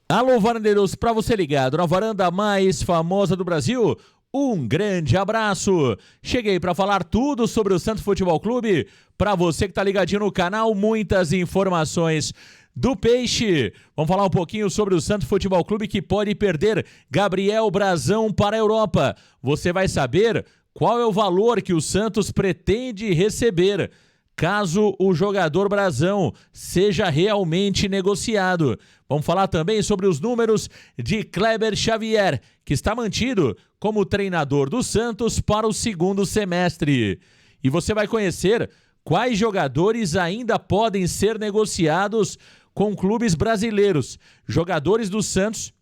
Alô, varandeiros, para você ligado na varanda mais famosa do Brasil, um grande abraço. Cheguei para falar tudo sobre o Santos Futebol Clube. Para você que tá ligadinho no canal, muitas informações do Peixe. Vamos falar um pouquinho sobre o Santos Futebol Clube que pode perder Gabriel Brazão para a Europa. Você vai saber qual é o valor que o Santos pretende receber caso o jogador Brazão seja realmente negociado. Vamos falar também sobre os números de Kleber Xavier, que está mantido como treinador do Santos para o segundo semestre. E você vai conhecer quais jogadores ainda podem ser negociados com clubes brasileiros. Jogadores do Santos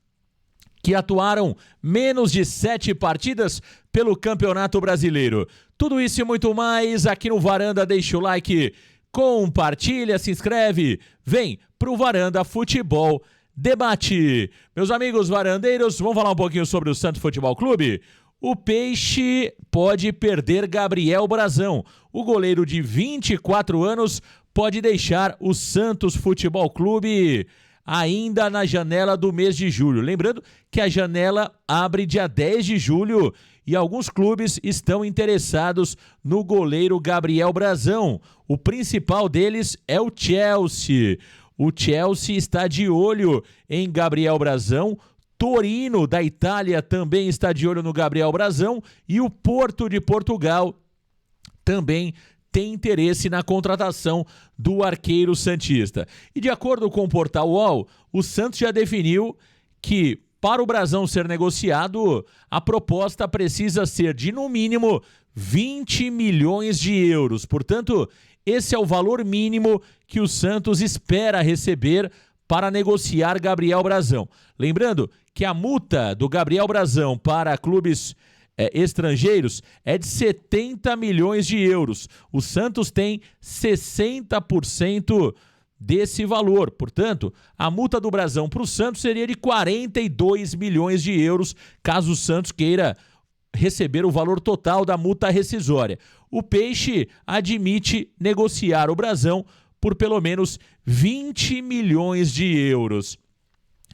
que atuaram menos de 7 partidas pelo Campeonato Brasileiro. Tudo isso e muito mais aqui no Varanda. Deixa o like, compartilha, se inscreve. Vem pro Varanda Futebol Debate. Meus amigos varandeiros, vamos falar um pouquinho sobre o Santos Futebol Clube? O Peixe pode perder Gabriel Brazão. O goleiro de 24 anos pode deixar o Santos Futebol Clube ainda na janela do mês de julho. Lembrando que a janela abre dia 10 de julho e alguns clubes estão interessados no goleiro Gabriel Brazão. O principal deles é o Chelsea. O Chelsea está de olho em Gabriel Brazão. Torino, da Itália, também está de olho no Gabriel Brazão. E o Porto de Portugal também tem interesse na contratação do arqueiro santista. E de acordo com o Portal UOL, o Santos já definiu que para o Brazão ser negociado, a proposta precisa ser de no mínimo 20 milhões de euros. Portanto, esse é o valor mínimo que o Santos espera receber para negociar Gabriel Brazão. Lembrando que a multa do Gabriel Brazão para clubes estrangeiros é de 70 milhões de euros. O Santos tem 60% desse valor. Portanto, a multa do Brazão para o Santos seria de 42 milhões de euros, caso o Santos queira receber o valor total da multa rescisória. O Peixe admite negociar o Brazão por pelo menos 20 milhões de euros.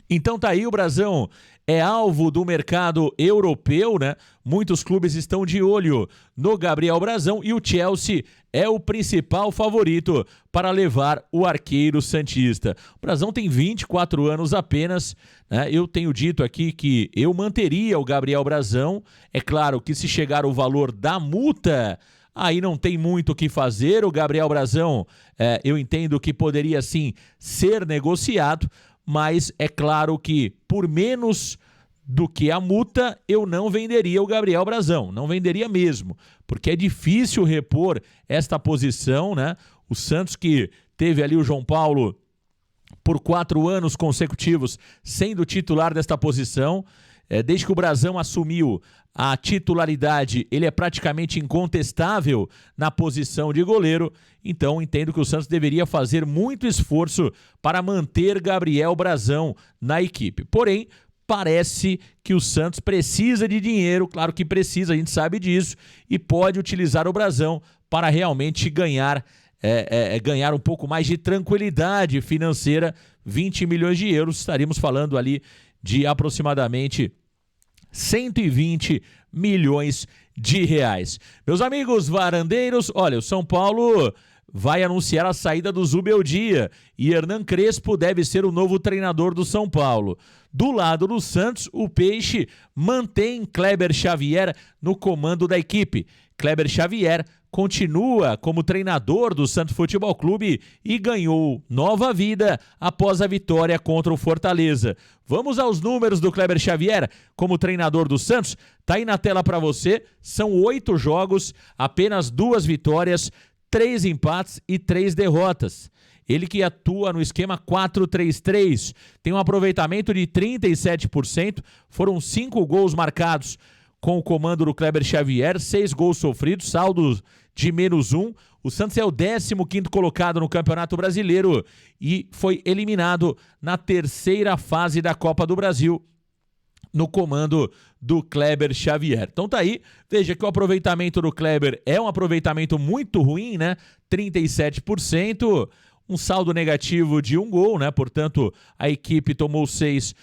Então tá aí, o Brazão é alvo do mercado europeu, né? Muitos clubes estão de olho no Gabriel Brazão e o Chelsea é o principal favorito para levar o arqueiro santista. O Brazão tem 24 anos apenas, né? Eu tenho dito aqui que eu manteria o Gabriel Brazão. É claro que se chegar o valor da multa, aí não tem muito o que fazer. O Gabriel Brazão, eu entendo que poderia sim ser negociado, mas é claro que por menos do que a multa, eu não venderia o Gabriel Brazão, não venderia mesmo, porque é difícil repor esta posição, né? O Santos que teve ali o João Paulo por 4 anos consecutivos sendo titular desta posição, desde que o Brazão assumiu a titularidade, ele é praticamente incontestável na posição de goleiro. Então entendo que o Santos deveria fazer muito esforço para manter Gabriel Brazão na equipe. Porém, parece que o Santos precisa de dinheiro, claro que precisa, a gente sabe disso, e pode utilizar o Brazão para realmente ganhar um pouco mais de tranquilidade financeira. 20 milhões de euros, estaríamos falando ali de aproximadamente 120 milhões de reais. Meus amigos varandeiros, olha, o São Paulo vai anunciar a saída do Zubeldia e Hernan Crespo deve ser o novo treinador do São Paulo. Do lado do Santos, o Peixe mantém Kleber Xavier no comando da equipe. Kleber Xavier continua como treinador do Santos Futebol Clube e ganhou nova vida após a vitória contra o Fortaleza. Vamos aos números do Kleber Xavier como treinador do Santos? Tá aí na tela para você, são 8 jogos, apenas 2 vitórias, 3 empates e 3 derrotas. Ele que atua no esquema 4-3-3, tem um aproveitamento de 37%, foram 5 gols marcados com o comando do Kleber Xavier, 6 gols sofridos, saldo de -1. O Santos é o 15º colocado no Campeonato Brasileiro e foi eliminado na 3ª fase da Copa do Brasil no comando do Kleber Xavier. Então tá aí, veja que o aproveitamento do Kleber é um aproveitamento muito ruim, né? 37%, um saldo negativo de 1 gol, né? Portanto, a equipe tomou 6,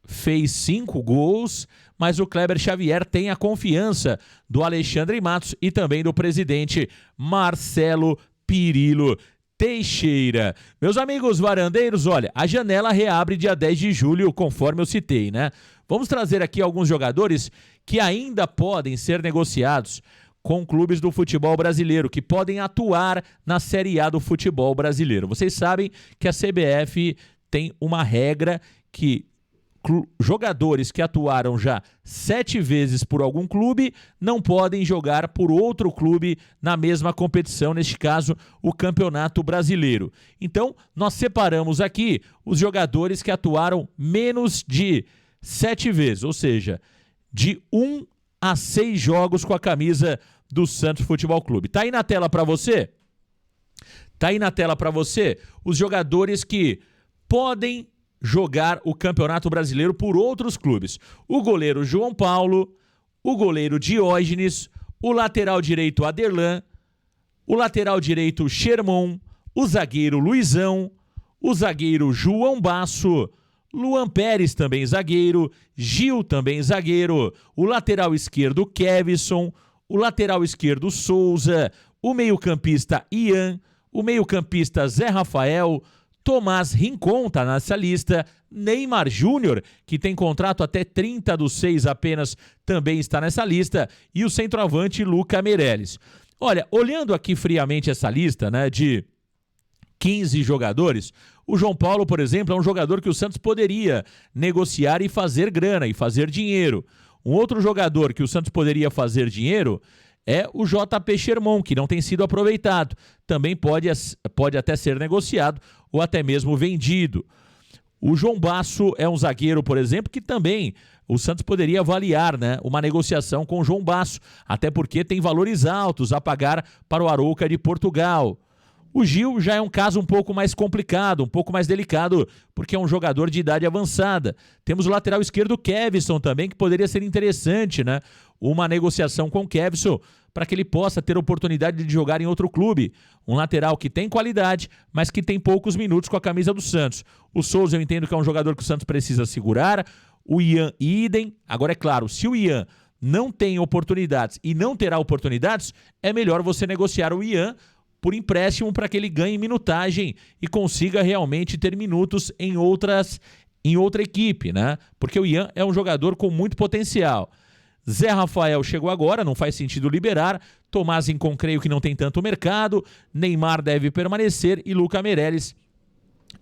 fez 5 gols, mas o Kleber Xavier tem a confiança do Alexandre Matos e também do presidente Marcelo Pirillo Teixeira. Meus amigos varandeiros, olha, a janela reabre dia 10 de julho, conforme eu citei, né? Vamos trazer aqui alguns jogadores que ainda podem ser negociados com clubes do futebol brasileiro, que podem atuar na Série A do futebol brasileiro. Vocês sabem que a CBF tem uma regra que jogadores que atuaram já 7 vezes por algum clube não podem jogar por outro clube na mesma competição, neste caso o Campeonato Brasileiro. Então, nós separamos aqui os jogadores que atuaram menos de 7 vezes, ou seja, de 1 a 6 jogos com a camisa do Santos Futebol Clube. Tá aí na tela para você? Tá aí na tela para você os jogadores que podem jogar o Campeonato Brasileiro por outros clubes. O goleiro João Paulo, o goleiro Diógenes, o lateral direito Aderlan, o lateral direito Sherman, o zagueiro Luizão, o zagueiro João Basso, Luan Pérez também zagueiro, Gil também zagueiro, o lateral esquerdo Kevson, o lateral esquerdo Souza, o meio-campista Ian, o meio-campista Zé Rafael, Tomás Rincon está nessa lista, Neymar Júnior, que tem contrato até 30/6 apenas, também está nessa lista, e o centroavante Luca Meireles. Olha, olhando aqui friamente essa lista, né, de 15 jogadores, o João Paulo, por exemplo, é um jogador que o Santos poderia negociar e fazer grana, e fazer dinheiro. Um outro jogador que o Santos poderia fazer dinheiro é o JP Sherman, que não tem sido aproveitado. Também pode até ser negociado ou até mesmo vendido. O João Basso é um zagueiro, por exemplo, que também o Santos poderia avaliar, né, uma negociação com o João Basso, até porque tem valores altos a pagar para o Arouca de Portugal. O Gil já é um caso um pouco mais complicado, um pouco mais delicado, porque é um jogador de idade avançada. Temos o lateral esquerdo Kevson também, que poderia ser interessante, né? Uma negociação com o Kevson para que ele possa ter oportunidade de jogar em outro clube. Um lateral que tem qualidade, mas que tem poucos minutos com a camisa do Santos. O Souza eu entendo que é um jogador que o Santos precisa segurar. O Ian idem. Agora, é claro, se o Ian não tem oportunidades e não terá oportunidades, é melhor você negociar o Ian por empréstimo para que ele ganhe minutagem e consiga realmente ter minutos em outra equipe, né? Porque o Ian é um jogador com muito potencial. Zé Rafael chegou agora, não faz sentido liberar. Tomás Rincon, creio que não tem tanto mercado. Neymar deve permanecer e Luca Meireles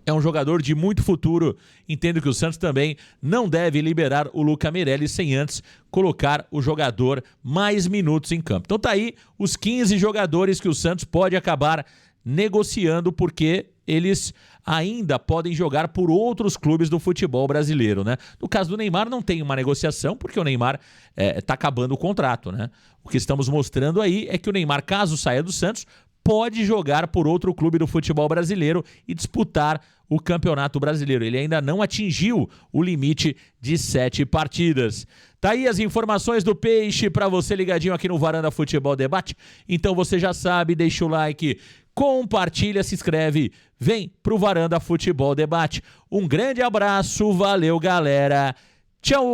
é um jogador de muito futuro. Entendo que o Santos também não deve liberar o Luca Meireles sem antes colocar o jogador mais minutos em campo. Então tá aí os 15 jogadores que o Santos pode acabar negociando, porque eles ainda podem jogar por outros clubes do futebol brasileiro, né? No caso do Neymar não tem uma negociação, porque o Neymar tá acabando o contrato, né? O que estamos mostrando aí é que o Neymar, caso saia do Santos, pode jogar por outro clube do futebol brasileiro e disputar o Campeonato Brasileiro. Ele ainda não atingiu o limite de 7 partidas. Tá aí as informações do Peixe para você ligadinho aqui no Varanda Futebol Debate. Então você já sabe, deixa o like, compartilha, se inscreve, vem pro Varanda Futebol Debate. Um grande abraço, valeu galera, tchau!